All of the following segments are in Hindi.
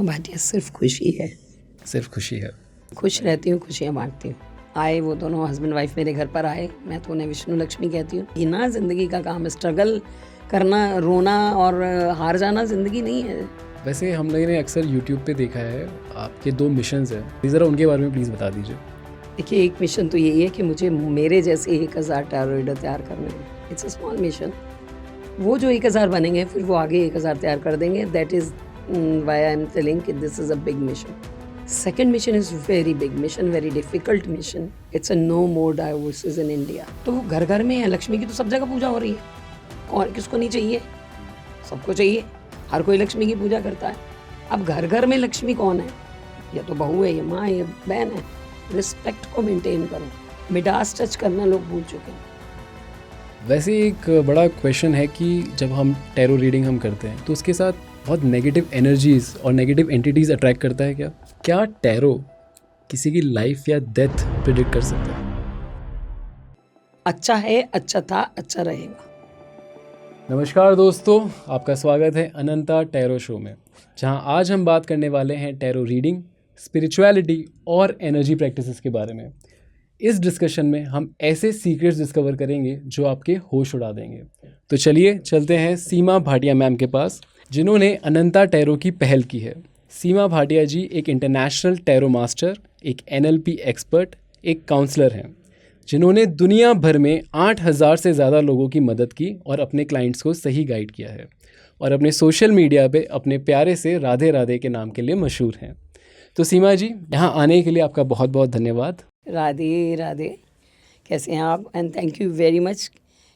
भाटिया सिर्फ खुशी है। सिर्फ खुशी है। खुश रहती हूँ, खुशियाँ बांटती हूँ। आए वो दोनों हस्बैंड वाइफ मेरे घर पर आए, मैं तो उन्हें विष्णु लक्ष्मी कहती हूँ। ये ना ज़िंदगी का काम, स्ट्रगल करना, रोना और हार जाना ज़िंदगी नहीं है। वैसे हम लोगों ने अक्सर यूट्यूब पे देखा है आपके 2 मिशंस हैं, ज़रा उनके बारे में प्लीज़ बता दीजिए। देखिए, एक मिशन तो यही है कि मुझे मेरे जैसे 1000 टैरो रीडर तैयार करने हैं। It's a small mission. वो जो 1000 बनेंगे फिर वो आगे 1000 तैयार कर देंगे। That is why I am telling कि this is a big mission. Second mission is very big mission, very difficult mission. It's a no more divorces in India. तो घर घर में है, लक्ष्मी की तो सब जगह पूजा हो रही है। और किसको नहीं चाहिए? सबको चाहिए। हर कोई लक्ष्मी की पूजा करता है। अब घर घर में लक्ष्मी कौन है? या तो बहू है, या माँ है, या बहन है। रिस्पेक्ट को मेंटेन करो। मिडास टच करना लोग भूल चुके हैं। वैसे एक बड़ा क्वेश्चन है कि जब हम टैरो रीडिंग हम करते हैं तो उसके साथ बहुत नेगेटिव एनर्जीज और नेगेटिव एंटिटीज़ अट्रैक्ट करता है क्या टैरो किसी की लाइफ या डेथ प्रेडिक्ट कर सकता है? अच्छा है, अच्छा था, अच्छा रहेगा। नमस्कार दोस्तों, आपका स्वागत है अनंता टैरो शो में, जहां आज हम बात करने वाले हैं टैरो रीडिंग, स्पिरिचुअलिटी और एनर्जी प्रैक्टिसेस के बारे में। इस डिस्कशन में हम ऐसे सीक्रेट्स डिस्कवर करेंगे जो आपके होश उड़ा देंगे। तो चलिए चलते हैं सीमा भाटिया मैम के पास, जिन्होंने अनंता टैरो की पहल की है। सीमा भाटिया जी एक इंटरनेशनल टैरो मास्टर, एक NLP एक्सपर्ट, एक काउंसलर हैं, जिन्होंने दुनिया भर में 8000 से ज़्यादा लोगों की मदद की और अपने क्लाइंट्स को सही गाइड किया है, और अपने सोशल मीडिया पे अपने प्यारे से राधे राधे के नाम के लिए मशहूर हैं। तो सीमा जी, यहाँ आने के लिए आपका बहुत बहुत धन्यवाद। राधे राधे। कैसे हैं आप? And thank you very much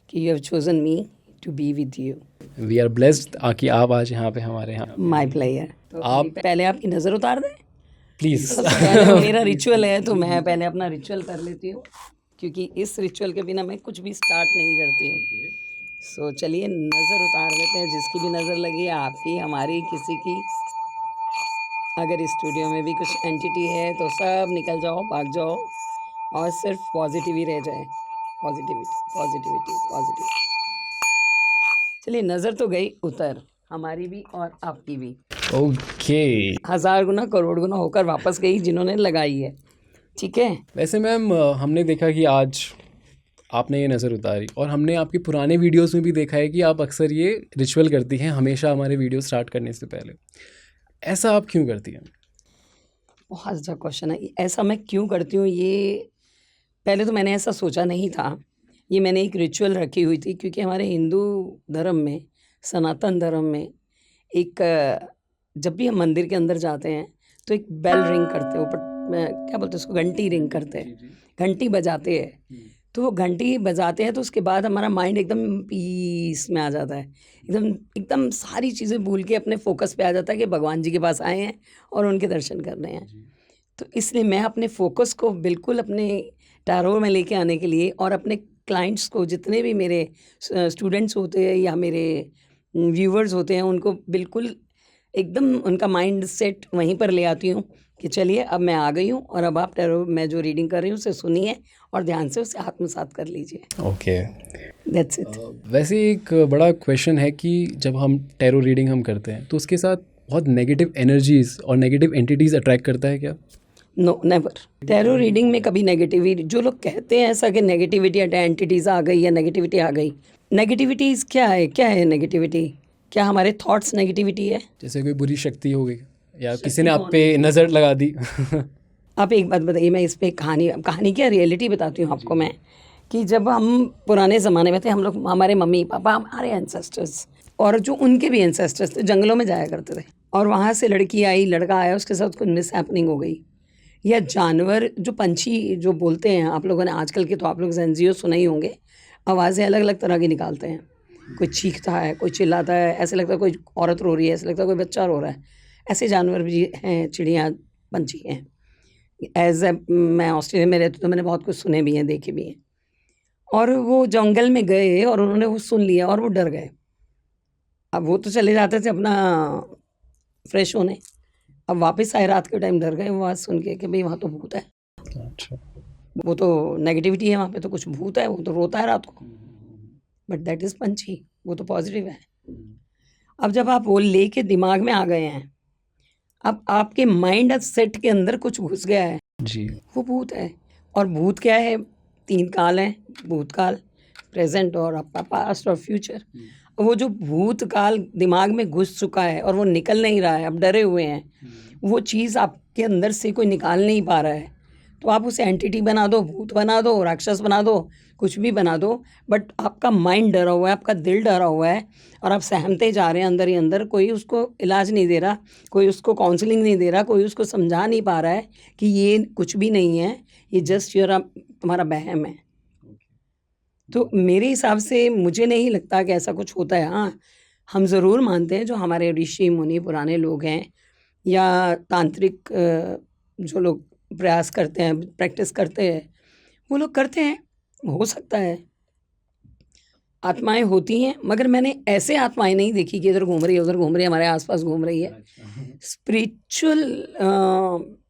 कि you have chosen me to be with you. We are blessed कि आप आज यहाँ पे हमारे यहाँ। My player. तो आप पहले आपकी नज़र उतार दें प्लीज़। मेरा रिचुअल है तो मैं पहले अपना रिचुअल कर लेती हूँ, क्योंकि इस रिचुअल के बिना मैं कुछ भी स्टार्ट नहीं करती हूँ। सो चलिए नज़र उतार लेते हैं। जिसकी भी नज़र लगी, आपकी, हमारी, किसी की। अगर इस स्टूडियो में भी कुछ एंटिटी है तो सब निकल जाओ, भाग जाओ, और सिर्फ पॉजिटिव ही रह जाए। Positivity, positivity, positivity. चलिए, नज़र तो गई उतर, हमारी भी और आपकी भी। ओके। 1000 गुना करोड़ गुना होकर वापस गई जिन्होंने लगाई है। ठीक है। वैसे मैम, हमने देखा कि आज आपने ये नज़र उतारी, और हमने आपके पुराने वीडियोस में भी देखा है कि आप अक्सर ये रिचुअल करती हैं हमेशा हमारे वीडियो स्टार्ट करने से पहले। ऐसा आप क्यों करती हैं? बहुत अच्छा क्वेश्चन है। ऐसा मैं क्यों करती हूँ, ये पहले तो मैंने ऐसा सोचा नहीं था। ये मैंने एक रिचुअल रखी हुई थी, क्योंकि हमारे हिंदू धर्म में, सनातन धर्म में, एक जब भी हम मंदिर के अंदर जाते हैं तो एक बेल रिंग करते हैं, ऊपर क्या बोलते हैं उसको, घंटी रिंग करते हैं, घंटी बजाते हैं। तो वो घंटी बजाते हैं तो उसके बाद हमारा माइंड एकदम पीस में आ जाता है, एकदम एकदम सारी चीज़ें भूल के अपने फोकस पे आ जाता है कि भगवान जी के पास आए हैं और उनके दर्शन करने हैं। तो इसलिए मैं अपने फोकस को बिल्कुल अपने टैरो में लेके आने के लिए, और अपने क्लाइंट्स को, जितने भी मेरे स्टूडेंट्स होते हैं या मेरे व्यूवर्स होते हैं, उनको बिल्कुल एकदम उनका माइंड सेट वहीं पर ले आती हूँ कि चलिए अब मैं आ गई हूँ, और अब आप टैरो मैं जो रीडिंग कर रही हूँ उसे सुनिए और ध्यान से उसे आत्मसात कर लीजिए। Okay, that's it. वैसे एक बड़ा क्वेश्चन है कि जब हम टैरो रीडिंग हम करते हैं तो उसके साथ बहुत नेगेटिव एनर्जीज और नेगेटिव एंटिटीज़ अट्रैक्ट करता है क्या? No, never. टैरो रीडिंग में कभी नेगेटिविटी, जो लोग कहते हैं ऐसा कि नेगेटिविटी एंटिटीज़ आ गई या नेगेटिविटी आ गई, नेगेटिविटीज़ क्या है? क्या है नेगेटिविटी? क्या हमारे थॉट्स नेगेटिविटी है? जैसे कोई बुरी शक्ति हो गई या किसी ने आप पे नज़र लगा दी। आप एक बात बताइए, मैं इस पे कहानी क्या रियलिटी बताती हूँ आपको मैं, कि जब हम पुराने ज़माने में थे, हम लोग, हमारे मम्मी पापा, हमारे एंसेस्टर्स और जो उनके भी एंसेस्टर्स थे, जंगलों में जाया करते थे, और वहाँ से लड़की आई, लड़का आया, उसके साथ कुछ मिस हैपनिंग हो गई, या जानवर, जो पंछी जो बोलते हैं, आप लोगों ने आजकल के तो आप लोग ज़ेनज़ियो सुने ही होंगे, आवाज़ें अलग अलग तरह की निकालते हैं। कोई चीखता है, कोई चिल्लाता है, ऐसे लगता है कोई औरत रो रही है, ऐसे लगता है कोई बच्चा रो रहा है। ऐसे जानवर भी हैं, चिड़ियाँ, पंछी हैं। मैं ऑस्ट्रेलिया में रहती हूँ तो मैंने बहुत कुछ सुने भी हैं, देखे भी हैं। और वो जंगल में गए और उन्होंने वो सुन लिया और वो डर गए। अब वो तो चले जाते थे अपना फ्रेश होने, अब वापस आए रात के टाइम, डर गए वो आवाज़ सुन के कि भाई वहाँ तो भूत है। अच्छा। वो तो नेगेटिविटी है, वहाँ पे तो कुछ भूत है, वो तो रोता है रात को। बट दैट इज़ पंछी, वो तो पॉजिटिव है। अब जब आप वो लेके दिमाग में आ गए हैं, अब आपके माइंड सेट के अंदर कुछ घुस गया है, जी। वो भूत है। और भूत क्या है? 3 काल हैं, भूतकाल, प्रेज़ेंट और आपका पास्ट और फ्यूचर। वो जो भूतकाल दिमाग में घुस चुका है और वो निकल नहीं रहा है, आप डरे हुए हैं, वो चीज़ आपके अंदर से कोई निकाल नहीं पा रहा है, तो आप उसे एंटिटी बना दो, भूत बना दो, राक्षस बना दो, कुछ भी बना दो, बट आपका माइंड डरा हुआ है, आपका दिल डरा हुआ है और आप सहमते जा रहे हैं अंदर ही अंदर। कोई उसको इलाज नहीं दे रहा, कोई उसको काउंसलिंग नहीं दे रहा, कोई उसको समझा नहीं पा रहा है कि ये कुछ भी नहीं है, ये जस्ट तुम्हारा वहम है। तो मेरे हिसाब से मुझे नहीं लगता कि ऐसा कुछ होता है। हाँ, हम ज़रूर मानते हैं जो हमारे ऋषि मुनि पुराने लोग हैं या तांत्रिक जो लोग प्रयास करते हैं, प्रैक्टिस करते हैं, वो लोग करते हैं, हो सकता है। आत्माएँ होती हैं, मगर मैंने ऐसे आत्माएँ नहीं देखी कि इधर घूम रही है, उधर घूम रही है, हमारे आस-पास घूम रही है। स्पिरिचुअल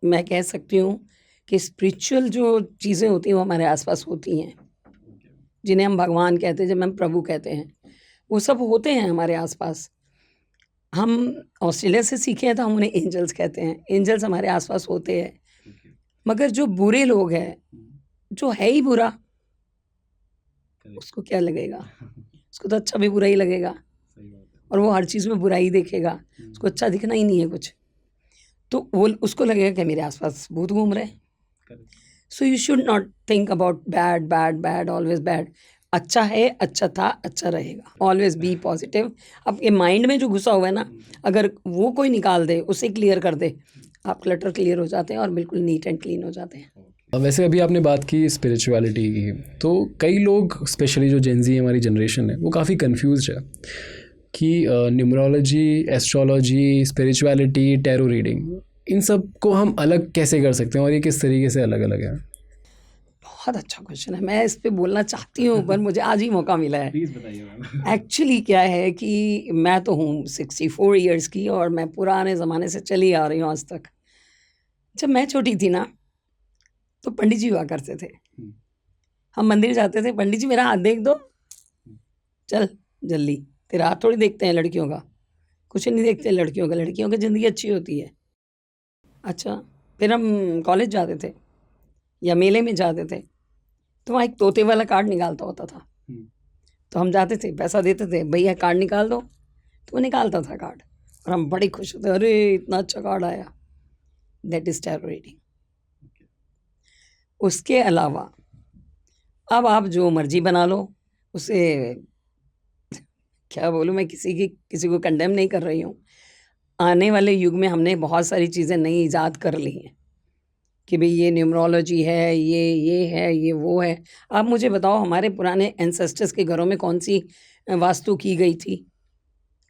मैं कह सकती हूँ कि स्पिरिचुअल जो चीज़ें होती हैं वो हमारे आस-पास होती हैं, जिन्हें हम भगवान कहते हैं, जिन्हें हम प्रभु कहते हैं, वो सब होते हैं हमारे आस-पास। हम ऑस्ट्रेलिया से सीखे हैं तो हम उन्हें एंजल्स कहते हैं, एंजल्स हमारे आस-पास होते हैं। मगर जो बुरे लोग हैं, जो है ही बुरा, उसको क्या लगेगा? उसको तो अच्छा भी बुरा ही लगेगा और वो हर चीज़ में बुराई देखेगा, उसको अच्छा दिखना ही नहीं है कुछ। तो वो उसको लगेगा कि मेरे आस-पास भूत घूम रहे हैं। So you should not think about bad, bad, bad, always bad. अच्छा है, अच्छा था, अच्छा रहेगा। Always B positive. आपके माइंड में जो घुसा हुआ है ना, अगर वो कोई निकाल दे, उसे क्लियर कर दे, आप क्लटर क्लियर हो जाते हैं और बिल्कुल नीट एंड क्लीन हो जाते हैं। वैसे अभी आपने बात की स्पिरिचुअलिटी की, तो कई लोग स्पेशली जो जेन ज़ी हमारी जनरेशन है वो काफ़ी कंफ्यूज्ड है कि numerology, astrology, spirituality, tarot reading, इन सब को हम अलग कैसे कर सकते हैं और ये किस तरीके से अलग अलग है? बहुत अच्छा क्वेश्चन है। मैं इस पे बोलना चाहती हूँ पर मुझे आज ही मौका मिला है। प्लीज़ बताइए मैम। एक्चुअली क्या है कि मैं तो हूँ 64 इयर्स की और मैं पुराने ज़माने से चली आ रही हूँ आज तक। जब मैं छोटी थी ना, तो पंडित जी हुआ करते थे। हम मंदिर जाते थे, पंडित जी मेरा हाथ देख दो, चल जल्दी। तेरा हाथ थोड़ी देखते हैं लड़कियों का, कुछ नहीं देखते लड़कियों का, लड़कियों की ज़िंदगी अच्छी होती है। अच्छा, फिर हम कॉलेज जाते थे या मेले में जाते थे, तो वहाँ एक तोते वाला कार्ड निकालता होता था। तो हम जाते थे, पैसा देते थे, भैया कार्ड निकाल दो, तो वो निकालता था कार्ड और हम बड़े खुश होते, अरे इतना अच्छा कार्ड आया। That is tarot reading. उसके अलावा अब आप जो मर्जी बना लो, उसे क्या बोलूँ, मैं किसी को कंडेम नहीं कर रही हूँ। आने वाले युग में हमने बहुत सारी चीज़ें नई ईजाद कर ली हैं कि भई ये न्यूमरोलॉजी है, ये है, ये वो है। आप मुझे बताओ हमारे पुराने एंसेस्टर्स के घरों में कौन-सी वास्तु की गई थी?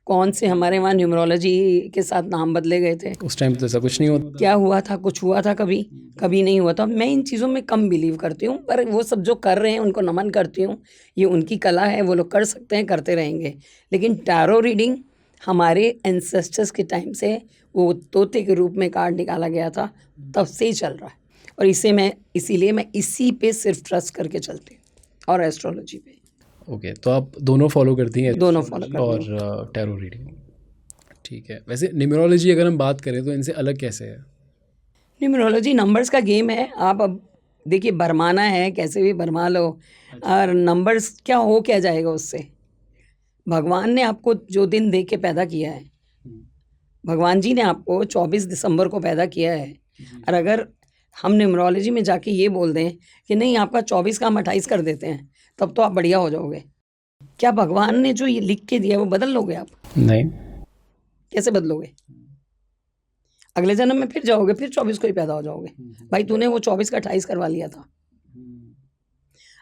कौन से हमारे वहाँ न्यूमरोलॉजी के साथ नाम बदले गए थे? उस टाइम तो ऐसा कुछ नहीं होता। क्या हुआ था? कुछ हुआ था कभी? कभी नहीं हुआ था। मैं इन चीज़ों में कम बिलीव करती हूँ, पर वो सब जो कर रहे हैं उनको नमन करती हूँ। ये उनकी कला है, वो लोग कर सकते हैं, करते रहेंगे। लेकिन टैरो रीडिंग हमारे एंसेस्टर्स के टाइम से वो तोते के रूप में कार्ड निकाला गया था, तब से ही चल रहा है और इसीलिए मैं इसी पे सिर्फ ट्रस्ट करके चलती हूँ और एस्ट्रोलॉजी पे। ओके, तो आप दोनों फॉलो करती हैं? दोनों फॉलो करती हूँ। और टैरो रीडिंग, ठीक है। वैसे न्यूमरोलॉजी अगर हम बात करें तो इनसे अलग कैसे है? न्यूमरोलॉजी नंबर्स का गेम है। आप अब देखिए भरमाना है, कैसे भी भरमा लो और नंबर्स क्या जाएगा उससे? भगवान ने आपको जो दिन दे के पैदा किया है, भगवान जी ने आपको 24 दिसंबर को पैदा किया है और अगर हम न्यूमरोलॉजी में जाके ये बोल दें कि नहीं आपका 24 का हम 28 कर देते हैं, तब तो आप बढ़िया हो जाओगे। क्या भगवान ने जो ये लिख के दिया है वो बदल लोगे आप? नहीं। कैसे बदलोगे? अगले जन्म में फिर जाओगे, फिर 24 को ही पैदा हो जाओगे। भाई तूने वो 24 का 28 करवा लिया था।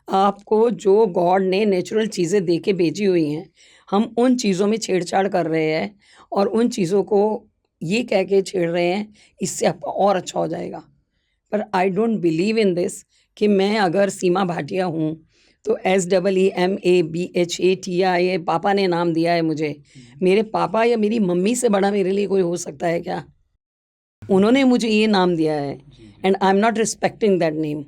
आपको जो गॉड ने नेचुरल चीज़ें दे के भेजी हुई हैं, हम उन चीज़ों में छेड़छाड़ कर रहे हैं और उन चीज़ों को ये कह के छेड़ रहे हैं, इससे आपका और अच्छा हो जाएगा। पर I don't believe in this कि मैं अगर सीमा भाटिया हूँ, तो SEEMABHATIA पापा ने नाम दिया है मुझे। मेरे पापा या मेरी मम्मी से बड़ा मेरे लिए कोई हो सकता है क्या? उन्होंने मुझे ये नाम दिया है and I am not respecting that name.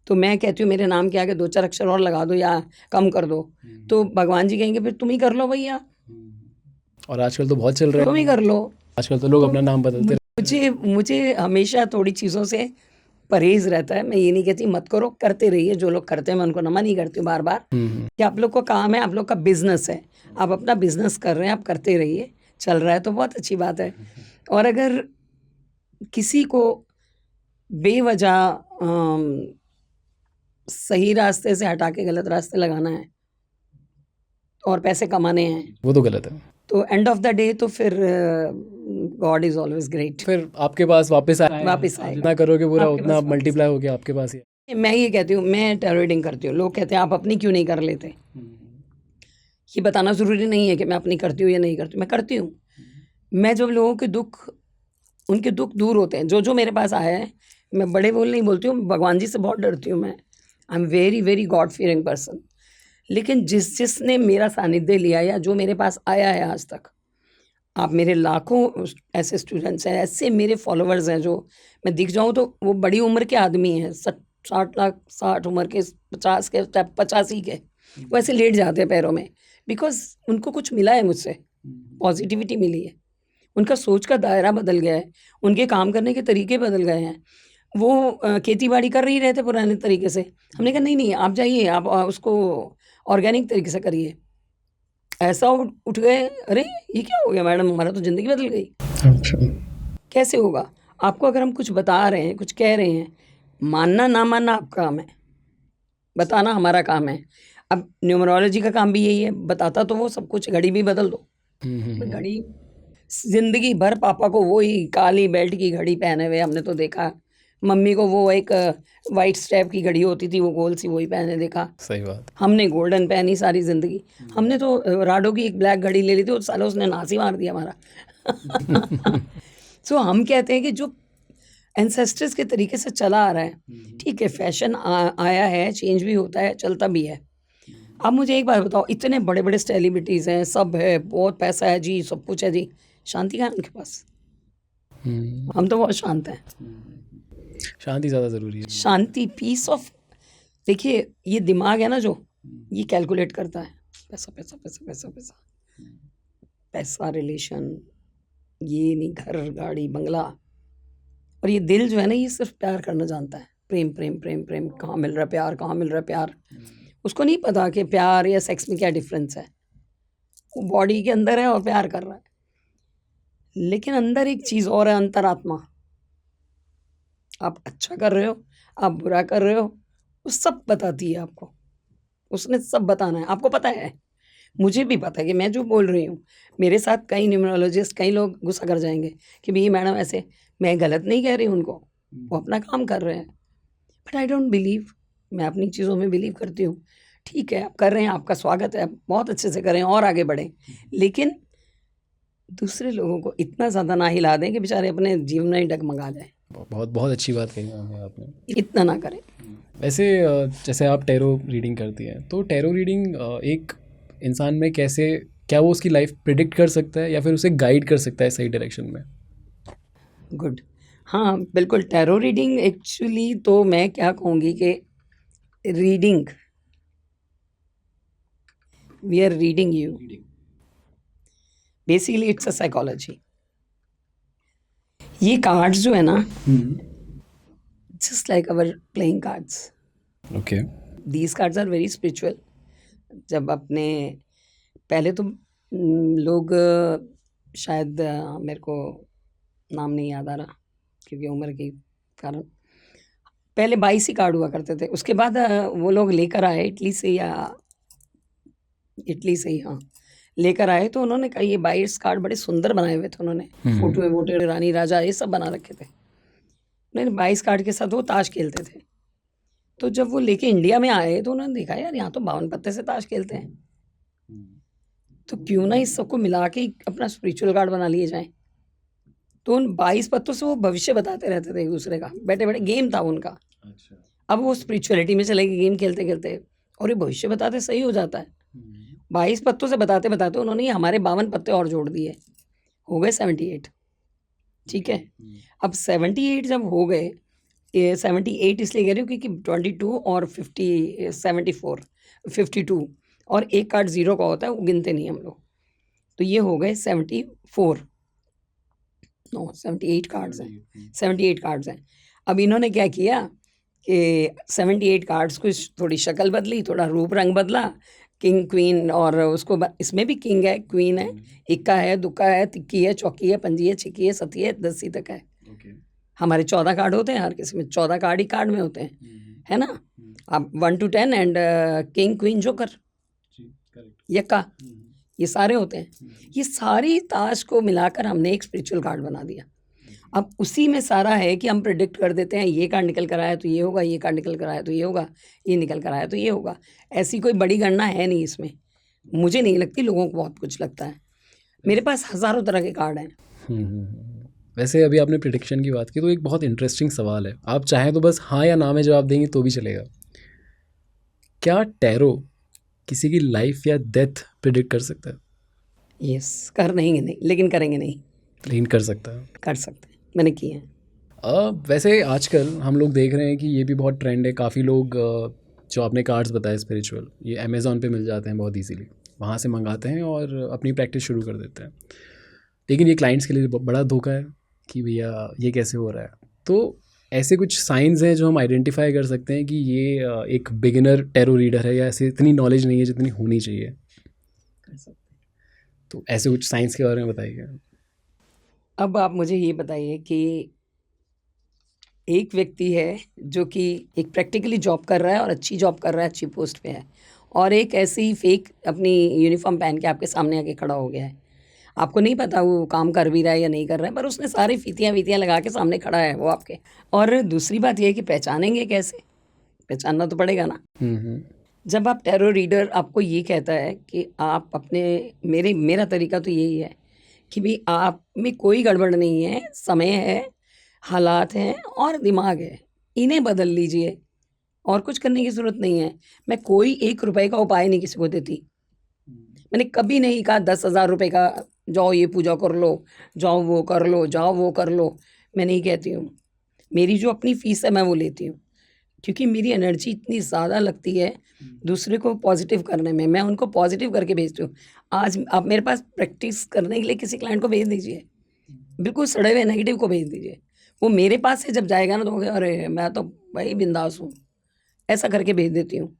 तो मैं कहती हूँ मेरे नाम के आगे 2-4 अक्षर और लगा दो या कम कर दो, तो भगवान जी कहेंगे फिर तुम ही कर लो भैया, और आजकल तो बहुत चल रहा तुम ही है। कर लो। आजकल तो लोग अपना नाम बदलते मुझे मुझे हमेशा थोड़ी चीज़ों से परहेज़ रहता है। मैं ये नहीं कहती मत करो, करते रहिए, जो लोग करते हैं मैं उनको नमन नहीं करती हूँ बार-बार कि आप लोग को काम है, आप लोग का बिज़नेस है। आप अपना बिज़नेस कर रहे हैं, आप करते रहिए, चल रहा है तो बहुत अच्छी बात है। और अगर किसी को बेवजह सही रास्ते से हटा के गलत रास्ते लगाना है और पैसे कमाने हैं, वो तो गलत है। तो एंड ऑफ द डे तो फिर गॉड इज़ ऑलवेज़ ग्रेट, फिर आपके पास वापस आए, वापस आप आएगा। जितना करोगे पूरा आपके उतना पास वापस मल्टीप्लाई हो गया आपके पास ही। मैं ये कहती हूँ, मैं टैरो रीडिंग करती हूँ। लोग कहते हैं आप अपनी क्यों नहीं कर लेते? ये बताना ज़रूरी नहीं है कि मैं अपनी करती हूँ या नहीं करती हूँ, मैं करती हूँ। मैं जब लोगों के उनके दुख दूर होते हैं, जो मेरे पास आया है, मैं बड़े बोल नहीं बोलती हूँ, भगवान जी से बहुत डरती हूँ मैं। I am very very God fearing person. लेकिन जिसने मेरा सानिध्य लिया या जो मेरे पास आया है आज तक, आप मेरे लाखों ऐसे स्टूडेंट्स हैं, ऐसे मेरे फॉलोअर्स हैं, जो मैं दिख जाऊँ तो वो बड़ी उम्र के आदमी हैं, 60 उम्र के, 50 के, 85 के, वो ऐसे लेट जाते हैं पैरों में, बिकॉज उनको कुछ मिला है मुझसे, पॉजिटिविटी मिली है, उनका सोच का दायरा बदल गया है, उनके काम करने के तरीके बदल गए हैं। वो खेती बाड़ी कर ही रहे थे पुराने तरीके से, हमने कहा नहीं नहीं आप जाइए, आप उसको ऑर्गेनिक तरीके से करिए। ऐसा उठ गए, अरे ये क्या हो गया मैडम, हमारा तो ज़िंदगी बदल गई। अच्छा। कैसे होगा? आपको अगर हम कुछ बता रहे हैं, कुछ कह रहे हैं, मानना ना मानना आपका काम है, बताना हमारा काम है। अब न्यूमरोलॉजी का काम भी यही है, बताता तो वो सब कुछ, घड़ी भी बदल दो। घड़ी ज़िंदगी भर पापा को वही काली बेल्ट की घड़ी पहने हुए हमने तो देखा, मम्मी को वो एक वाइट स्ट्रैप की घड़ी होती थी, वो गोल सी, वही पहने देखा। सही बात। हमने गोल्डन पहनी सारी ज़िंदगी। हमने तो राडो की एक ब्लैक घड़ी ले ली थी, साला उसने नास ही मार दिया हमारा। सो हम कहते हैं कि जो एंसेस्टर्स के तरीके से चला आ रहा है, ठीक है, फैशन आया है, चेंज भी होता है, चलता भी है। अब मुझे एक बात बताओ, इतने बड़े बड़े सेलिब्रिटीज़ हैं, सब है, बहुत पैसा है जी, सब कुछ है जी, शांति कहाँ है उनके पास? हम तो बहुत शांत हैं। शांति ज़्यादा ज़रूरी है। शांति, पीस ऑफ, देखिए ये दिमाग है ना जो, ये कैलकुलेट करता है, पैसा पैसा पैसा पैसा पैसा पैसा, रिलेशन, ये नहीं, घर गाड़ी बंगला, और ये दिल जो है ना, ये सिर्फ प्यार करना जानता है। प्रेम प्रेम प्रेम प्रेम, कहाँ मिल रहा है प्यार, कहाँ मिल रहा है प्यार? उसको नहीं पता कि प्यार या सेक्स में क्या डिफरेंस है। वो बॉडी के अंदर है और प्यार कर रहा है, लेकिन अंदर एक चीज़ और है, अंतरात्मा। आप अच्छा कर रहे हो, आप बुरा कर रहे हो, वो सब बताती है आपको, उसने सब बताना है, आपको पता है, मुझे भी पता है कि मैं जो बोल रही हूँ, मेरे साथ कई न्यूमरोलॉजिस्ट, कई लोग गुस्सा कर जाएंगे कि भई मैडम ऐसे, मैं गलत नहीं कह रही हूँ उनको, वो अपना काम कर रहे हैं, बट आई डोंट बिलीव, मैं अपनी चीज़ों में बिलीव करती हूँ। ठीक है, आप कर रहे हैं, आपका स्वागत है, आप बहुत अच्छे से करें और आगे बढ़ें, लेकिन दूसरे लोगों को इतना ज़्यादा ना हिला दें कि बेचारे अपने जीवन में ही डगमगा जाएं, बहुत बहुत अच्छी बात कही है आपने। इतना ना करें। वैसे जैसे आप टैरो रीडिंग करती हैं, तो टैरो रीडिंग एक इंसान में कैसे, क्या वो उसकी लाइफ प्रिडिक्ट कर सकता है या फिर उसे गाइड कर सकता है सही डायरेक्शन में? गुड, हाँ बिल्कुल। टैरो रीडिंग एक्चुअली तो मैं क्या कहूँगी कि reading, we are reading you, basically it's a psychology. ये कार्ड्स जो है ना, just like our playing cards, okay. These cards are very spiritual. जब अपने पहले तो लोग शायद मेरे को नाम नहीं याद आ रहा क्योंकि उम्र के कारण, पहले 22 ही कार्ड हुआ करते थे, उसके बाद वो लोग लेकर आए इटली से ही, हाँ, लेकर आए, तो उन्होंने कहा ये 22 कार्ड बड़े सुंदर बनाए हुए थे, उन्होंने फोटो वोटो, रानी राजा ये सब बना रखे थे, उन्होंने 22 कार्ड के साथ वो ताश खेलते थे। तो जब वो लेके इंडिया में आए तो उन्होंने देखा यार यहाँ तो 52 पत्ते से ताश खेलते हैं, तो क्यों ना इस सबको मिला के अपना स्पिरिचुअल कार्ड बना लिए जाए। तो उन 22 पत्तों से वो भविष्य बताते रहते थे एक दूसरे का, बैठे बैठे गेम था उनका। अब वो स्पिरिचुअलिटी में चले गए गेम खेलते खेलते, और ये भविष्य बताते सही हो जाता है। 22 पत्तों से बताते बताते उन्होंने हमारे 52 पत्ते और जोड़ दिए, हो गए 78। ठीक है, अब 78 जब हो गए, ये 78 इसलिए कह रही हूँ क्योंकि 22 और 50, 74, 52 और एक कार्ड ज़ीरो का होता है, वो गिनते नहीं हम लोग, तो ये हो गए 74। नो 78 कार्ड्स हैं, 78 कार्ड्स हैं। अब इन्होंने क्या किया कि 78 कार्ड्स को थोड़ी शक्ल बदली, थोड़ा रूप रंग बदला, किंग क्वीन, और उसको इसमें भी किंग है, क्वीन है, इक्का है, दुक्का है, तिक्की है, चौकी है, पंजी है, छिक्की है, सती है, दसी तक है। हमारे 14 कार्ड होते हैं, हर किसी में 14 कार्ड ही कार्ड में होते हैं, है ना। अब 1 to 10 and king queen joker यक्का, ये सारे होते हैं। ये सारी ताश को मिलाकर हमने एक स्पिरिचुअल कार्ड बना दिया। अब उसी में सारा है कि हम प्रिडिक्ट कर देते हैं, ये कार्ड निकल कर आया तो ये होगा, ये कार्ड निकल कर आया तो ये होगा, ये निकल कर आया तो ये होगा। ऐसी कोई बड़ी गणना है नहीं इसमें, मुझे नहीं लगती, लोगों को बहुत कुछ लगता है। मेरे पास हज़ारों तरह के कार्ड हैं। वैसे अभी आपने प्रिडिक्शन की बात की, तो एक बहुत इंटरेस्टिंग सवाल है, आप चाहें तो बस हाँ या ना में जवाब देंगे तो भी चलेगा। क्या टैरो किसी की लाइफ या डेथ प्रिडिक्ट कर सकता है? यस, कर नहीं, लेकिन करेंगे नहीं, लेकिन कर सकता है, कर सकते हैं, मैंने किए हैं। वैसे आजकल हम लोग देख रहे हैं कि ये भी बहुत ट्रेंड है, काफ़ी लोग जो आपने कार्ड्स बताए स्पिरिचुअल, ये अमेज़ॉन पे मिल जाते हैं बहुत इजीली, वहाँ से मंगाते हैं और अपनी प्रैक्टिस शुरू कर देते हैं। लेकिन ये क्लाइंट्स के लिए बड़ा धोखा है कि भैया ये कैसे हो रहा है। तो ऐसे कुछ साइंस हैं जो हम आइडेंटिफाई कर सकते हैं कि ये एक बिगिनर टैरो रीडर है या ऐसे इतनी नॉलेज नहीं है जितनी होनी चाहिए? तो ऐसे कुछ साइंस के बारे में बताइए। अब आप मुझे ये बताइए कि एक व्यक्ति है जो कि एक प्रैक्टिकली जॉब कर रहा है और अच्छी जॉब कर रहा है, अच्छी पोस्ट पे है, और एक ऐसी फेक अपनी यूनिफॉर्म पहन के आपके सामने आके खड़ा हो गया है। आपको नहीं पता वो काम कर भी रहा है या नहीं कर रहा है, पर उसने सारी फीतियाँ वीतियाँ लगा के सामने खड़ा है वो आपके। और दूसरी बात ये है कि पहचानेंगे कैसे? पहचानना तो पड़ेगा ना। जब आप टैरो रीडर आपको ये कहता है कि आप अपने, मेरा तरीका तो यही है कि भी आप में कोई गड़बड़ नहीं है, समय है, हालात हैं और दिमाग है, इन्हें बदल लीजिए, और कुछ करने की ज़रूरत नहीं है। मैं कोई 1 रुपए का उपाय नहीं किसी को देती। मैंने कभी नहीं कहा 10,000 रुपए का जाओ ये पूजा कर लो, जाओ वो कर लो, जाओ वो कर लो। मैं नहीं कहती हूँ। मेरी जो अपनी फ़ीस है मैं वो लेती हूँ, क्योंकि मेरी एनर्जी इतनी ज़्यादा लगती है दूसरे को पॉजिटिव करने में, मैं उनको पॉजिटिव करके भेजती हूँ। आज आप मेरे पास प्रैक्टिस करने के लिए किसी क्लाइंट को भेज दीजिए, बिल्कुल सड़े हुए नेगेटिव को भेज दीजिए, वो मेरे पास से जब जाएगा ना तो वो कहेगा, अरे मैं तो भाई बिंदास हूँ, ऐसा करके भेज देती हूँ।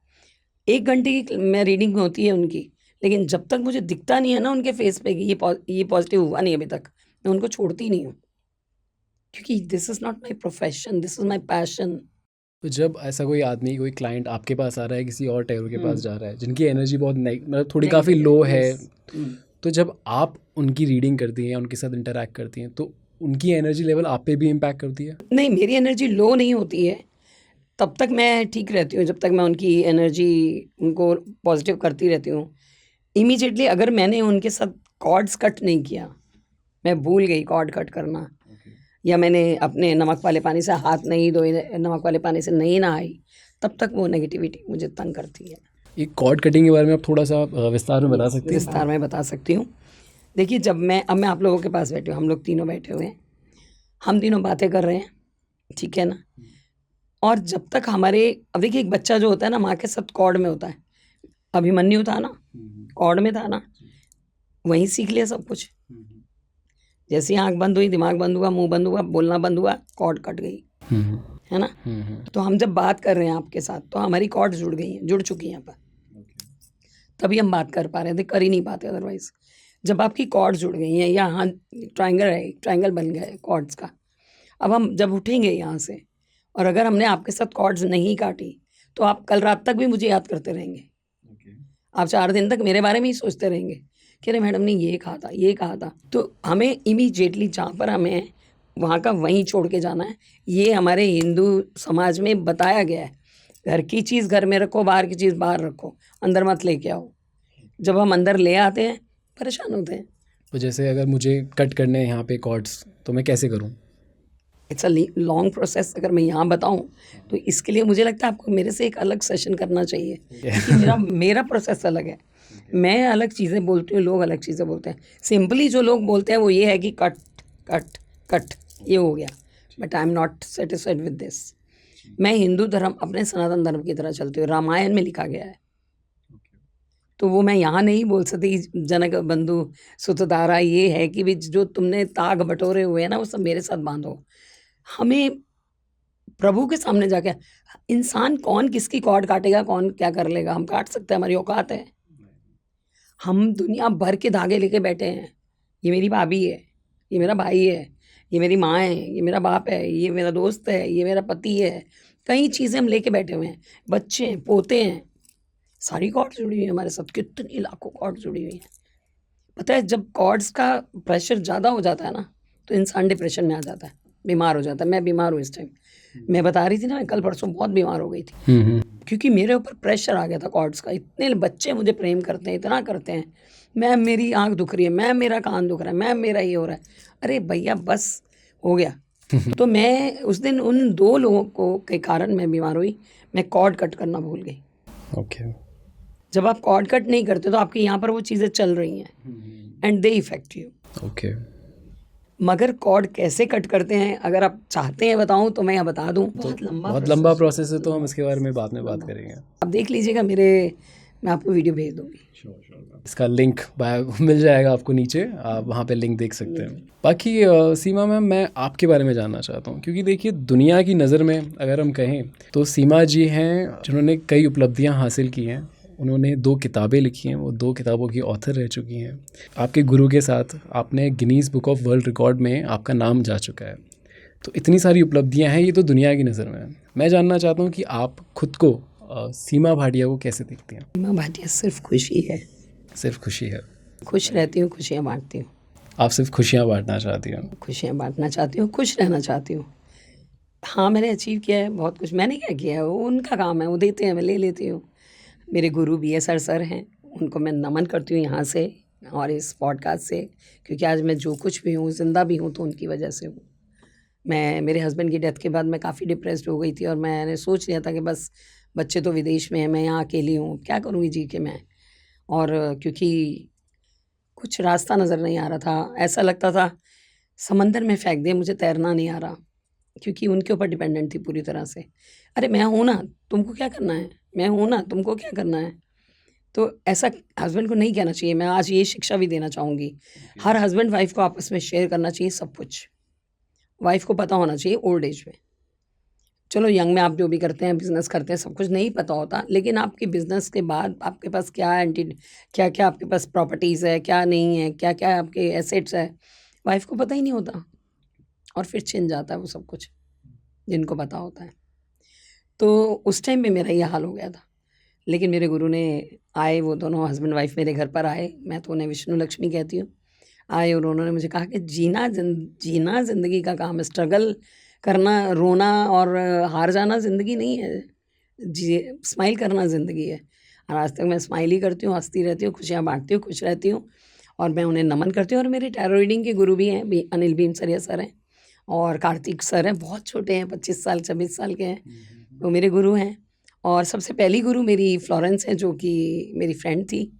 1 घंटे की मैं रीडिंग होती है उनकी, लेकिन जब तक मुझे दिखता नहीं है ना उनके फेस पे कि ये पॉजिटिव हुआ नहीं अभी तक, मैं उनको छोड़ती नहीं हूँ, क्योंकि this is not my profession, this is my passion. तो जब ऐसा कोई आदमी, कोई क्लाइंट आपके पास आ रहा है, किसी और टैरो के पास जा रहा है, जिनकी एनर्जी बहुत मतलब थोड़ी काफ़ी लो है, तो जब आप उनकी रीडिंग करती हैं, उनके साथ इंटरैक्ट करती हैं, तो उनकी एनर्जी लेवल आप पे भी इम्पैक्ट करती है? नहीं, मेरी एनर्जी लो नहीं होती है, तब तक मैं ठीक रहती हूँ, जब तक मैं उनकी एनर्जी उनको पॉजिटिव करती रहती हूँ। इमीडिएटली अगर मैंने उनके साथ कॉर्ड्स कट नहीं किया, मैं भूल गई कॉर्ड कट करना, या मैंने अपने नमक वाले पानी से हाथ नहीं धोए, नमक वाले पानी से नहीं नहाई, तब तक वो नेगेटिविटी मुझे तंग करती है। ये कॉर्ड कटिंग के बारे में आप थोड़ा सा विस्तार में बता सकते हैं? विस्तार में बता सकती हूँ। देखिए, जब अब मैं आप लोगों के पास बैठी हूँ, हम लोग तीनों बैठे हुए हैं, हम तीनों बातें कर रहे हैं, ठीक है ना। और जब तक हमारे, अब देखिए एक बच्चा जो होता है ना माँ के साथ कॉर्ड में होता है, अभिमन्यु था ना, कॉर्ड में था ना, वहीं सीख लिया सब कुछ। जैसे आंख बंद हुई, दिमाग बंद हुआ, मुंह बंद हुआ, बोलना बंद हुआ, कॉर्ड कट गई, है ना। तो हम जब बात कर रहे हैं आपके साथ तो हमारी कॉर्ड जुड़ गई हैं, जुड़ चुकी हैं यहाँ पर, तभी हम बात कर पा रहे थे, कर ही नहीं पाते अदरवाइज। जब आपकी कॉर्ड जुड़ गई हैं, यहाँ ट्रायंगल है, ट्रायंगल बन गया है कॉर्ड्स का। अब हम जब उठेंगे यहाँ से, और अगर हमने आपके साथ कॉर्ड्स नहीं काटी, तो आप कल रात तक भी मुझे याद करते रहेंगे। आप 4 दिन तक मेरे बारे में ही सोचते रहेंगे कि अरे मैडम ने ये कहा था, ये कहा था। तो हमें इमीडिएटली जहाँ पर हमें वहाँ का वहीं छोड़ के जाना है। ये हमारे हिंदू समाज में बताया गया है, घर की चीज़ घर में रखो, बाहर की चीज़ बाहर रखो, अंदर मत लेके आओ। जब हम अंदर ले आते हैं परेशान होते हैं। तो जैसे अगर मुझे कट करने हैं यहाँ पे कॉर्ड्स, तो मैं कैसे करूँ? It's a long process. अगर मैं यहाँ बताऊँ तो इसके लिए मुझे लगता है आपको मेरे से एक अलग सेशन करना चाहिए, क्योंकि मेरा प्रोसेस अलग है। मैं अलग चीज़ें बोलती हूँ, लोग अलग चीज़ें बोलते हैं। सिंपली जो लोग बोलते हैं वो ये है कि कट कट कट, ये हो गया, but I am not satisfied with this. मैं हिंदू धर्म, अपने सनातन धर्म की तरह चलती हूँ, रामायण में लिखा गया है। तो वो मैं यहाँ नहीं बोल सकती जनक बंधु सुतधारा ये है कि भी जो तुमने ताग बटोरे हुए हैं ना वो सब मेरे साथ बांधो। हमें प्रभु के सामने जाके इंसान कौन किसकी कॉर्ड काटेगा, कौन क्या कर लेगा, हम काट सकते हैं, हमारी औकात है। हम दुनिया भर के धागे लेके बैठे हैं। ये मेरी भाभी है, ये मेरा भाई है, ये मेरी माँ है, ये मेरा बाप है, ये मेरा दोस्त है, ये मेरा पति है। कई चीज़ें हम लेके बैठे हुए हैं, बच्चे हैं, पोते हैं, सारी कॉर्ड जुड़ी हुई है हमारे साथ, कितनी लाखों कॉर्ड जुड़ी हुई हैं। पता है जब कॉर्ड्स का प्रेशर ज़्यादा हो जाता है ना तो इंसान डिप्रेशन में आ जाता है, बीमार हो जाता है। मैं बीमार हूँ इस टाइम, मैं बता रही थी ना, मैं कल परसों बहुत बीमार हो गई थी क्योंकि मेरे ऊपर प्रेशर आ गया था कॉर्ड्स का। इतने बच्चे मुझे प्रेम करते हैं, इतना करते हैं, मैं मेरी आँख दुख रही है, मैं मेरा कान दुख रहा है, मैं मेरा ये हो रहा है। अरे भैया बस हो गया। तो मैं उस दिन उन 2 लोगों को के कारण मैं बीमार हुई, मैं कॉर्ड कट करना भूल गई। ओके। जब आप कॉर्ड कट नहीं करते तो आपके यहाँ पर वो चीज़ें चल रही हैं and they effect you. Okay. मगर कॉर्ड कैसे कट करते हैं अगर आप चाहते हैं बताऊं तो मैं यहाँ बता दूं। बहुत लंबा प्रोसेस है, तो हम इसके बारे में बाद में बात करेंगे। आप देख लीजिएगा मैं आपको वीडियो भेज दूंगी। इसका लिंक बायो मिल जाएगा आपको नीचे, आप वहाँ पे लिंक देख सकते हैं। बाकी सीमा मैम, मैं आपके बारे में जानना चाहता हूँ, क्योंकि देखिए दुनिया की नज़र में अगर हम कहें तो सीमा जी हैं जिन्होंने कई उपलब्धियाँ हासिल की हैं। उन्होंने 2 किताबें लिखी हैं, वो 2 किताबों की ऑथर रह चुकी हैं। आपके गुरु के साथ आपने Guinness book of world record में आपका नाम जा चुका है। तो इतनी सारी उपलब्धियां हैं, ये तो दुनिया की नज़र में है। मैं जानना चाहता हूँ कि आप खुद को सीमा भाटिया को कैसे देखती हैं? सीमा भाटिया सिर्फ खुशी है। सिर्फ खुशी है? खुश रहती हूँ, खुशियाँ बांटती हूँ। आप सिर्फ खुशियाँ बांटना चाहती हूँ? खुशियाँ बांटना चाहती हूँ, खुश रहना चाहती हूँ। हाँ, मैंने अचीव किया है बहुत कुछ। मैंने क्या किया है, वो उनका काम है, वो देते हैं, मैं ले लेती हूँ। मेरे गुरु BSR सर हैं, उनको मैं नमन करती हूँ यहाँ से और इस पॉडकास्ट से, क्योंकि आज मैं जो कुछ भी हूँ, ज़िंदा भी हूँ, तो उनकी वजह से हूँ। मेरे हस्बैंड की डेथ के बाद मैं काफ़ी डिप्रेस्ड हो गई थी और मैंने सोच लिया था कि बस बच्चे तो विदेश में हैं, मैं यहाँ अकेली हूँ, क्या करूँगी जी के मैं। और क्योंकि कुछ रास्ता नज़र नहीं आ रहा था, ऐसा लगता था समंदर में फेंक दें, मुझे तैरना नहीं आ रहा, क्योंकि उनके ऊपर डिपेंडेंट थी पूरी तरह से। अरे मैं हूँ ना, तुमको क्या करना है, मैं हूँ ना, तुमको क्या करना है। तो ऐसा हस्बैंड को नहीं कहना चाहिए। मैं आज ये शिक्षा भी देना चाहूँगी, हर हस्बैंड वाइफ को आपस में शेयर करना चाहिए सब कुछ। वाइफ को पता होना चाहिए ओल्ड एज में। चलो यंग में आप जो भी करते हैं, बिजनेस करते हैं, सब कुछ नहीं पता होता, लेकिन आपके बिजनेस के बाद आपके पास क्या क्या आपके पास प्रॉपर्टीज़ है, क्या नहीं है, क्या क्या आपके एसेट्स है, वाइफ को पता ही नहीं होता और फिर छिन जाता है वो सब कुछ जिनको पता होता है। तो उस टाइम में मेरा ये हाल हो गया था, लेकिन मेरे गुरु ने आए, वो दोनों हस्बैंड वाइफ मेरे घर पर आए, मैं तो उन्हें विष्णु लक्ष्मी कहती हूँ। आए और उन्होंने मुझे कहा कि जीना ज़िंदगी का काम है, स्ट्रगल करना, रोना और हार जाना ज़िंदगी नहीं है, जी स्माइल करना ज़िंदगी है। और आज तक मैं स्माइल ही करती हूँ, हंसती रहती हूँ, खुशियाँ बांटती हूँ, खुश रहती हूँ और मैं उन्हें नमन करती हूँ। और मेरे टैरो रीडिंग के गुरु भी हैं, अनिल भीमसरिया सर हैं और कार्तिक सर हैं, बहुत छोटे हैं, 25 साल 26 साल के हैं, वो मेरे गुरु हैं। और सबसे पहली गुरु मेरी फ्लोरेंस हैं, जो कि मेरी फ्रेंड थी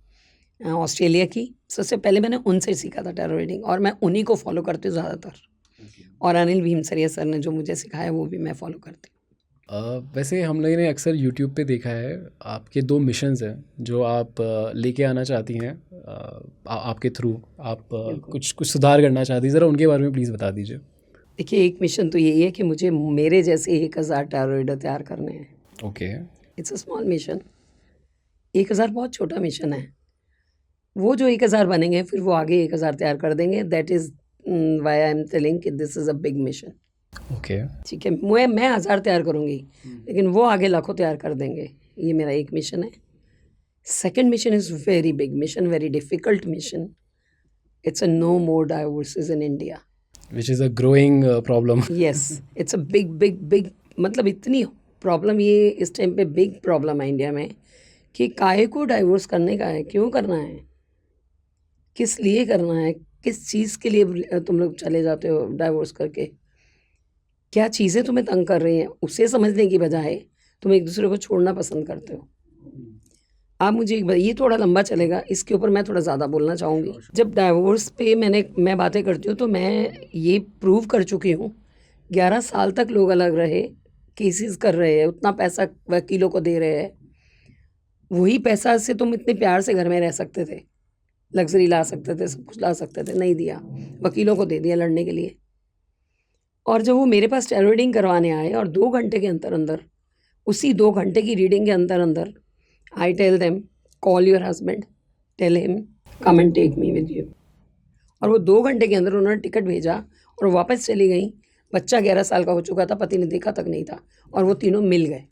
ऑस्ट्रेलिया की। सबसे पहले मैंने उनसे सीखा था टैरो रीडिंग और मैं उन्हीं को फॉलो करती हूँ ज़्यादातर। और अनिल भीमसरिया सर ने जो मुझे सिखाया वो भी मैं फॉलो करती हूँ। वैसे हम लोगों ने अक्सर यूट्यूब पे देखा है आपके 2 मिशंस हैं जो आप लेके आना चाहती हैं, आपके थ्रू आप कुछ सुधार करना चाहती हैं, ज़रा उनके बारे में प्लीज़ बता दीजिए। देखिए, एक मिशन तो यही है कि मुझे मेरे जैसे 1000 टैरो रीडर तैयार करने हैं। Okay. It's a small mission. 1000 बहुत छोटा मिशन है। वो जो 1000 बनेंगे फिर वो आगे 1000 तैयार कर देंगे। That is why I am telling कि this is a big mission. Okay. ठीक है, मैं 1000 तैयार करूँगी लेकिन वो आगे लाखों तैयार कर देंगे। ये मेरा एक मिशन है। Second mission is very big mission, very difficult mission. It's a no more divorces in India, which is a growing problem. Yes, it's a big मतलब इतनी प्रॉब्लम, ये इस टाइम पे बिग प्रॉब्लम है इंडिया में कि काहे को डाइवोर्स करने का है, क्यों करना है, किस लिए करना है, किस चीज़ के लिए तुम लोग चले जाते हो डाइवोर्स करके, क्या चीज़ें तुम्हें तंग कर रही हैं, उसे समझने की बजाय तुम एक दूसरे को छोड़ना पसंद करते हो। आप मुझे एक बार, ये थोड़ा लंबा चलेगा, इसके ऊपर मैं थोड़ा ज़्यादा बोलना चाहूँगी। जब डाइवोर्स पे मैं बातें करती हूँ तो मैं ये प्रूव कर चुकी हूँ, 11 साल तक लोग अलग रहे, केसेस कर रहे हैं, उतना पैसा वकीलों को दे रहे हैं, वही पैसा से तुम इतने प्यार से घर में रह सकते थे, लग्जरी ला सकते थे, सब कुछ ला सकते थे, नहीं दिया, वकीलों को दे दिया लड़ने के लिए। और जब वो मेरे पास टैरो रीडिंग करवाने आए और 2 घंटे के अंदर अंदर, उसी 2 घंटे की रीडिंग के अंदर अंदर, I tell them call your husband, tell him come and take me with you. और वो 2 घंटे के अंदर उन्होंने टिकट भेजा और वापस चली गई। बच्चा 11 साल का हो चुका था, पति ने देखा तक नहीं था, और वो तीनों मिल गए।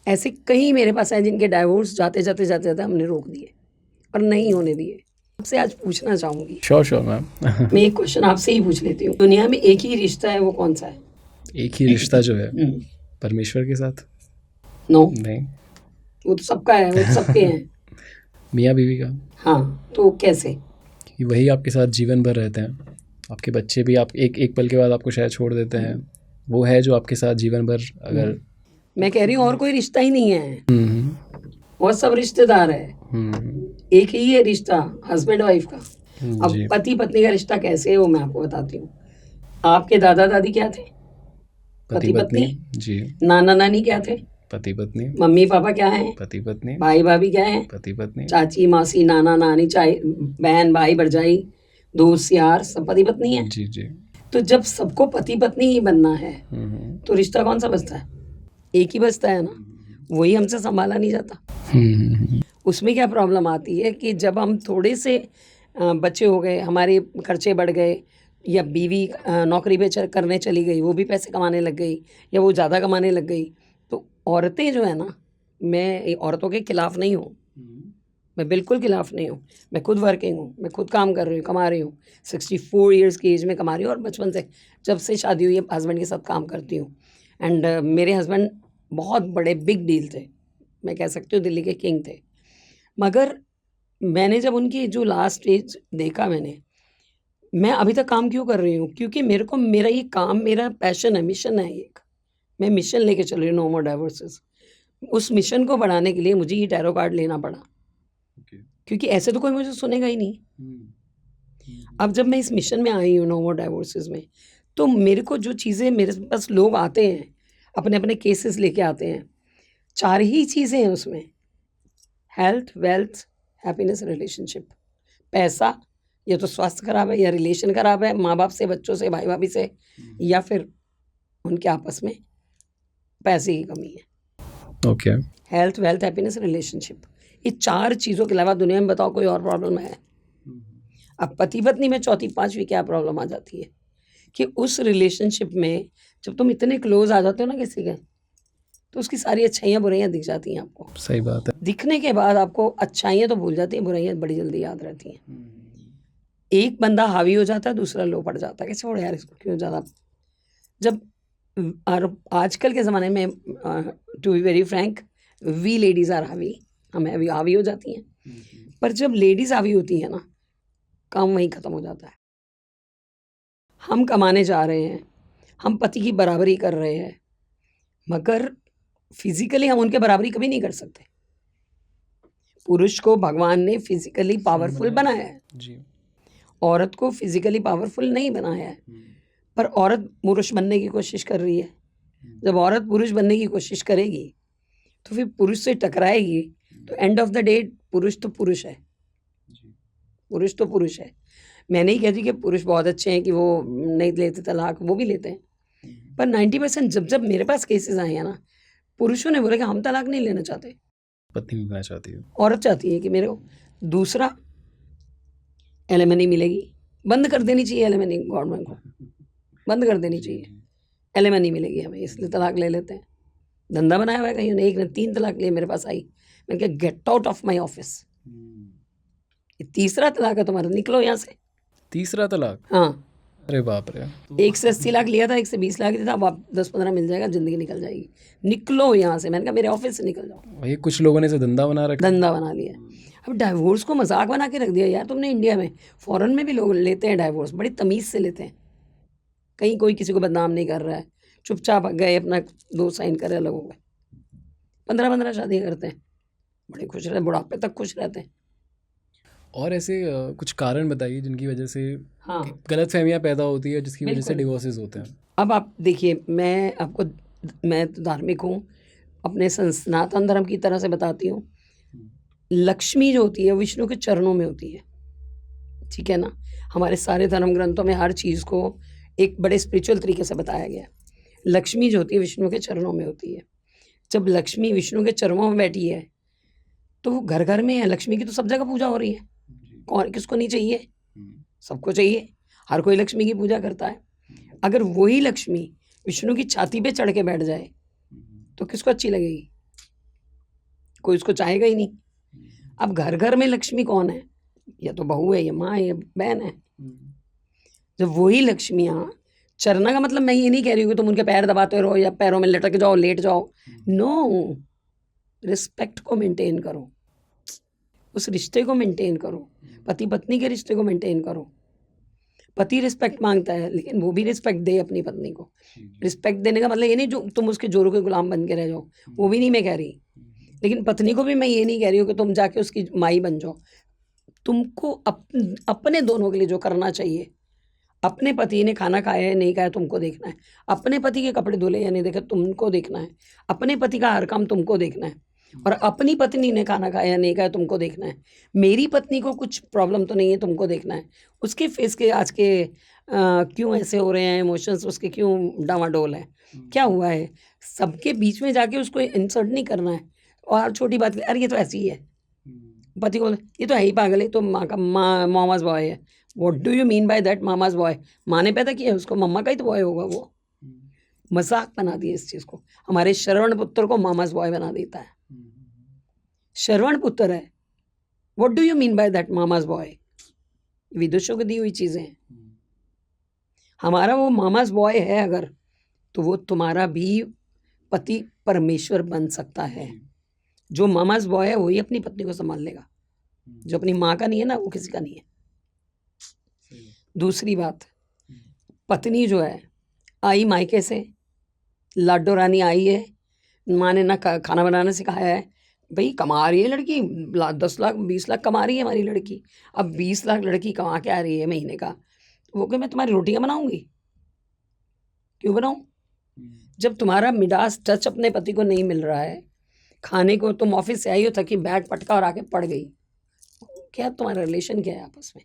ऐसे कई मेरे पास हैं जिनके डाइवोर्स जाते जाते हमने रोक दिए और नहीं होने दिए। आपसे आज पूछना चाहूँगी, श्योर मैम। मैं एक क्वेश्चन आपसे ही पूछ लेती हूँ, दुनिया में एक ही रिश्ता है, वो कौन सा है? एक ही रिश्ता जो है परमेश्वर के साथ? नो, नहीं, वो तो सबका है, वो तो सबके हैं। मियाँ बीवी का। हाँ, तो कैसे? कि वही आपके साथ जीवन भर रहते हैं, आपके बच्चे भी आप एक पल के बाद आपको शायद छोड़ देते हैं, वो है जो आपके साथ जीवन भर। अगर मैं कह रही हूँ और कोई रिश्ता ही नहीं है, और सब रिश्तेदार है, एक ही है रिश्ता, हस्बैंड वाइफ का। अब जी। पति पत्नी का रिश्ता कैसे है वो मैं आपको बताती हूँ। आपके दादा दादी क्या थे? पति पत्नी। जी। नाना नानी क्या थे? पति पत्नी। मम्मी पापा क्या हैं? पति पत्नी। भाई भाभी क्या हैं? पति पत्नी। चाची मासी नाना नानी चाहे बहन भाई भरजाई दोस्त यार, सब पति पत्नी है। जी जी। तो जब सबको पति पत्नी ही बनना है तो रिश्ता कौन सा बचता है? एक ही बचता है ना, वही हमसे संभाला नहीं जाता। उसमें क्या प्रॉब्लम आती है कि जब हम थोड़े से बच्चे हो गए, हमारे खर्चे बढ़ गए, या बीवी नौकरी पे करने चली गई, वो भी पैसे कमाने लग गई, या वो ज़्यादा कमाने लग गई, तो औरतें जो है ना, मैं औरतों के खिलाफ नहीं हूँ, मैं बिल्कुल खिलाफ नहीं हूँ। मैं खुद वर्किंग हूँ, मैं खुद काम कर रही हूँ, कमा रही हूँ, 64 ईयर्स की एज में कमा रही हूँ, और बचपन से जब से शादी हुई है हस्बैंड के साथ काम करती हूँ। एंड मेरे हस्बैंड बहुत बड़े बिग डील थे, मैं कह सकती हूँ दिल्ली के किंग थे। मगर मैंने जब उनकी जो लास्ट स्टेज देखा मैं अभी तक काम क्यों कर रही हूँ? क्योंकि मेरे को मेरा ये काम मेरा पैशन है, मिशन है एक। मैं मिशन लेके चल रही हूँ, नो मोर डाइवोर्सेस। उस मिशन को बढ़ाने के लिए मुझे ये टैरो कार्ड लेना पड़ा, क्योंकि ऐसे तो कोई मुझे सुनेगा ही नहीं। अब जब मैं इस मिशन में आई हूँ नो मोर डाइवोर्सेस में, तो मेरे को जो चीज़ें, मेरे पास लोग आते हैं अपने अपने केसेस लेके आते हैं, 4 ही चीज़ें हैं उसमें, हेल्थ, वेल्थ, हैप्पीनेस, रिलेशनशिप। पैसा, या तो स्वास्थ्य खराब है, या रिलेशन खराब है माँ बाप से, बच्चों से, भाई भाभी से, या फिर उनके आपस में पैसे की कमी है। Okay. Health, wealth, happiness, relationship, ये 4 चीज़ों के अलावा दुनिया में बताओ कोई और प्रॉब्लम है? अब पति पत्नी में चौथी पांचवी क्या प्रॉब्लम आ जाती है कि उस रिलेशनशिप में जब तुम इतने क्लोज आ जाते हो ना किसी के, तो उसकी सारी अच्छाइयाँ बुराइयाँ दिख जाती हैं आपको। सही बात है। दिखने के बाद आपको अच्छाइयाँ तो भूल जाती हैं, बुराइयाँ बड़ी जल्दी याद रहती हैं। एक बंदा हावी हो जाता है, दूसरा लो पड़ जाता है कि छोड़ यार इसको क्यों ज़्यादा। जब और आजकल के ज़माने में to be very frank, we ladies are हावी, हम हावी हो जाती हैं। पर जब लेडीज़ हावी होती है ना, काम वहीं ख़त्म हो जाता है। हम कमाने जा रहे हैं, हम पति की बराबरी कर रहे हैं, मगर फिजिकली हम उनके बराबरी कभी नहीं कर सकते। पुरुष को भगवान ने फिजिकली पावरफुल बनाया है, जी। औरत को फिजिकली पावरफुल नहीं बनाया है। पर औरत पुरुष बनने की कोशिश कर रही है। जब औरत पुरुष बनने की कोशिश करेगी तो फिर पुरुष से टकराएगी, तो एंड ऑफ द डे पुरुष तो पुरुष है, पुरुष तो पुरुष है। मैं नहीं कहती कि पुरुष बहुत अच्छे हैं कि वो नहीं लेते तलाक, वो भी लेते हैं, पर 90% जब मेरे पास केसेस आए हैं ना, पुरुषों ने बोला कि हम तलाक नहीं लेना चाहते, पत्नी मिलना चाहती है, औरत चाहती है कि मेरे को दूसरा एलिमनी मिलेगी, बंद कर देनी चाहिए एलिमनी, गवर्नमेंट को बंद कर देनी चाहिए, एलिमनी मिलेगी हमें, इसलिए तलाक ले लेते हैं। धंधा बनाया हुआ है कहीं ने, एक ने 3 तलाक लिए, मेरे पास आई, मैंने कहा get out of my office, ये तीसरा तलाक है तुम्हारा, निकलो यहाँ से। तीसरा तलाक? हाँ, अरे बाप रे। एक से 80 लाख लिया था, एक से 20 लाख दिया था, अब आप 10-15 मिल जाएगा, जिंदगी निकल जाएगी, निकलो यहाँ से। मैंने कहा मेरे ऑफिस से निकल जाओ। भाई कुछ लोगों ने इसे धंधा बना रखा, धंधा बना लिया। अब डाइवोर्स को मजाक बना के रख दिया यार तुमने इंडिया में। फॉरेन में भी लोग लेते हैं डाइवोर्स, बड़ी तमीज़ से लेते हैं, कहीं कोई किसी को बदनाम नहीं कर रहा है, चुपचाप गए अपना 2 साइन करे, अलग हो गए, 15-15 शादी करते हैं, बड़े खुश रहते हैं, बुढ़ापे तक खुश रहते हैं। और ऐसे कुछ कारण बताइए जिनकी वजह से हाँ, गलत फहमियाँ पैदा होती है, जिसकी वजह से बिल्कुल। डिवोर्सेस होते हैं। अब आप देखिए, मैं तो धार्मिक हूँ अपने सनातन धर्म की तरह से बताती हूँ, लक्ष्मी जो होती है विष्णु के चरणों में होती है, ठीक है ना। हमारे सारे धर्म ग्रंथों में हर चीज़ को एक बड़े स्पिरिचुअल तरीके से बताया गया है। लक्ष्मी जो होती है विष्णु के चरणों में होती है। जब लक्ष्मी विष्णु के चरणों में बैठी है तो वो घर घर में है। लक्ष्मी की तो सब जगह पूजा हो रही है, कौन किसको नहीं चाहिए, सबको चाहिए, हर कोई लक्ष्मी की पूजा करता है। अगर वही लक्ष्मी विष्णु की छाती पे चढ़ के बैठ जाए तो किसको अच्छी लगेगी, कोई उसको चाहेगा ही नहीं। अब घर घर में लक्ष्मी कौन है, या तो बहू है, या माँ है, या बहन है। जब वही लक्ष्मियाँ, चरना का मतलब मैं ये नहीं कह रही हूँ कि तुम उनके पैर दबाते रहो या पैरों में लटक जाओ, लेट जाओ, नो, रिस्पेक्ट को मेंटेन करो, उस रिश्ते को मेंटेन करो, पति पत्नी के रिश्ते को मेंटेन करो। पति रिस्पेक्ट मांगता है लेकिन वो भी रिस्पेक्ट दे अपनी पत्नी को। रिस्पेक्ट देने का मतलब ये नहीं जो तुम उसके जोरों के गुलाम बन के रह जाओ, वो भी नहीं मैं कह रही। लेकिन पत्नी को भी मैं ये नहीं कह रही हूँ कि तुम जाके उसकी माई बन जाओ। तुमको अपने दोनों के लिए जो करना चाहिए, अपने पति ने खाना खाया है नहीं खाया तुमको देखना है, अपने पति के कपड़े धुले या नहीं देखे तुमको देखना है, अपने पति का हर काम तुमको देखना है, और अपनी पत्नी ने खाना खाया या नहीं खाया तुमको देखना है। मेरी पत्नी को कुछ प्रॉब्लम तो नहीं है, तुमको देखना है। उसके फेस के आज के क्यों ऐसे हो रहे हैं, इमोशंस उसके क्यों डामाडोल है, क्या हुआ है, सबके बीच में जाके उसको इंसर्ट नहीं करना है। और छोटी बात, अरे ये तो ऐसी ही है, पति को ये तो है ही पागल है, तो माँ का मामाज बॉय है। What do you mean by that mama's boy? माँ ने पैदा किया है उसको, मम्मा का ही तो बॉय होगा वो। मजाक बना दिया इस चीज़ को। हमारे श्रवण पुत्र को मामाज बॉय बना देता है। श्रवण पुत्र है, what do you mean by that mama's boy? विदुषों को दी हुई चीज़ें हैं। हमारा वो मामाज बॉय है अगर, तो वो तुम्हारा भी पति परमेश्वर बन सकता है। जो मामाज बॉय है वही अपनी पत्नी को संभाल लेगा, जो अपनी माँ का नहीं है ना वो किसी का नहीं है। दूसरी बात, पत्नी जो है आई मायके से, लाडो रानी आई है, माँ ने ना खाना बनाना सिखाया है, भाई कमा रही है लड़की 10 लाख 20 लाख कमा रही है हमारी लड़की। अब 20 लाख लड़की कमा के आ रही है महीने का, तो वो कि मैं तुम्हारी रोटियां बनाऊंगी, क्यों बनाऊं? जब तुम्हारा मिडास टच अपने पति को नहीं मिल रहा है, खाने को तुम ऑफिस से आई हो थकी, बैग पटका और आके पड़ गई, क्या तुम्हारा रिलेशन क्या है आपस में?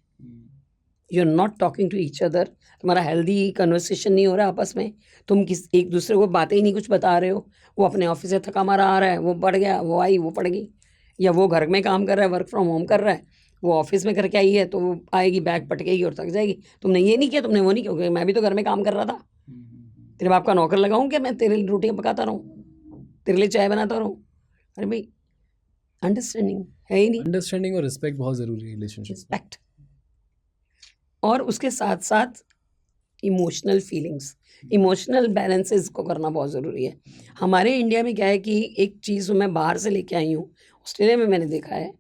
You are not talking to each other, तुम्हारा हेल्दी कन्वर्सेशन नहीं हो रहा आपस में, तुम एक दूसरे को बातें ही नहीं कुछ बता रहे हो। वो अपने ऑफिस से थका मारा आ रहा है, वो पड़ गया, वो आई वो पड़ गई, या वो घर में काम कर रहा है, वर्क फ्रॉम होम कर रहा है, वो ऑफिस में करके आई है तो वो आएगी बैग पटकेगी और थक जाएगी। तुमने ये नहीं किया, तुमने वो नहीं किया, क्योंकि मैं भी तो घर में काम कर रहा था। तेरे बाप का नौकर लगाऊं क्या मैं तेरे लिए रोटियां पकाता रहूं, तेरे लिए चाय बनाता रहूं? अरे भाई अंडरस्टैंडिंग है ही नहीं। अंडरस्टैंडिंग और रिस्पेक्ट बहुत ज़रूरी है रिलेशनशिप। रिस्पेक्ट, और उसके साथ साथ इमोशनल फीलिंग्स, इमोशनल बैलेंसेस को करना बहुत ज़रूरी है। हमारे इंडिया में क्या है कि एक चीज़ मैं बाहर से लेके आई हूँ, ऑस्ट्रेलिया में मैंने देखा है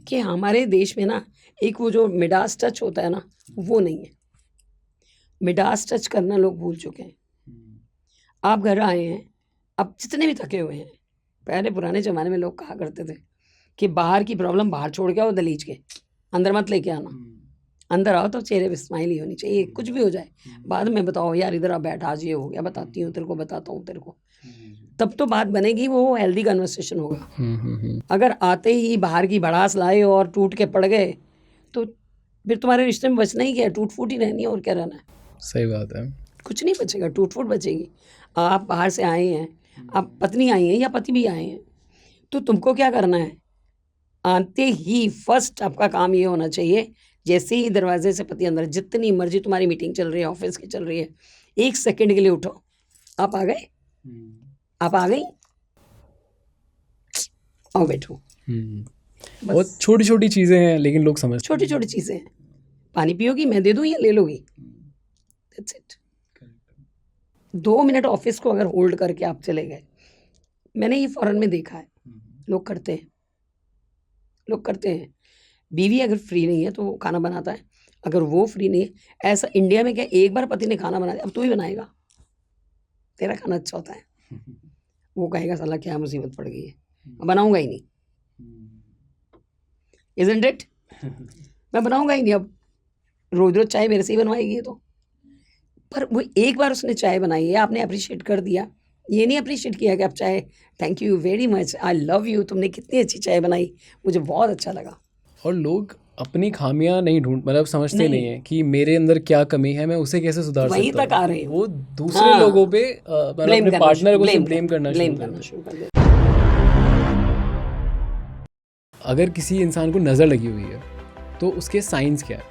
कि हमारे देश में ना एक वो जो मिडास टच होता है ना, वो नहीं है। मिडास टच करना लोग भूल चुके हैं। आप घर आए हैं, अब जितने भी थके हुए हैं, पहले पुराने ज़माने में लोग कहा करते थे कि बाहर की प्रॉब्लम बाहर छोड़ के आओ दलीज के, अंदर मत लेके आना। अंदर आओ तो चेहरे पे स्माइल ही होनी चाहिए, कुछ भी हो जाए बाद में बताओ यार इधर आ बैठ, आज ये हो गया, बताती हूँ तेरे को, बताता हूँ तेरे को, तब तो बात बनेगी, वो हेल्दी कन्वर्सेशन होगा। अगर आते ही बाहर की भड़ास लाए और टूट के पड़ गए तो फिर तुम्हारे रिश्ते में बचना ही क्या है, टूट फूट ही रहनी है, और क्या रहना है? सही बात है। कुछ नहीं बचेगा, टूट फूट बचेगी। आप बाहर से आए हैं, आप पत्नी आई हैं या पति भी आए हैं, तो तुमको क्या करना है? आते ही फर्स्ट आपका काम ये होना चाहिए, जैसे ही दरवाजे से पति अंदर, जितनी मर्जी तुम्हारी मीटिंग चल रही है, ऑफिस की चल रही है, 1 सेकंड के लिए उठो, आप आ गए, आप आ गई, आओ बैठो। बहुत छोटी छोटी चीज़ें हैं लेकिन लोग समझ, छोटी छोटी चीज़ें हैं। पानी पियोगी, मैं दे दूँ या ले लोगी, दैट्स इट। 2 मिनट ऑफिस को अगर होल्ड करके आप चले गए, मैंने ये फॉरेन में देखा है, लोग करते हैं, लोग करते हैं। बीवी अगर फ्री नहीं है तो वो खाना बनाता है, अगर वो फ्री नहीं है, ऐसा इंडिया में क्या एक बार पति ने खाना बना दिया अब तू ही बनाएगा, तेरा खाना अच्छा होता है, वो कहेगा साला क्या मुसीबत पड़ गई है, अब बनाऊंगा ही नहीं, इज़न्ट इट? मैं बनाऊंगा ही नहीं, अब रोज रोज चाय मेरे से ही बनवाएगी तो। पर वो एक बार उसने चाय बनाई है, आपने अप्रिशिएट कर दिया, ये नहीं अप्रिशिएट किया कि आप चाय, thank you very much, I love you, तुमने कितनी अच्छी चाय बनाई, मुझे बहुत अच्छा लगा। और लोग अपनी खामियां नहीं मतलब समझते नहीं, नहीं। है कि मेरे अंदर क्या कमी है, मैं उसे कैसे सुधार वहीं सकता तक आ रहे हूँ। हो। वो दूसरे हाँ। लोगों पे मतलब ब्लेम अपने करना पार्टनर को ब्लेम ब्लेम करना शुरू कर देते हैं। शुरू कर देते। अगर किसी इंसान को नज़र लगी हुई है तो उसके साइंस क्या है?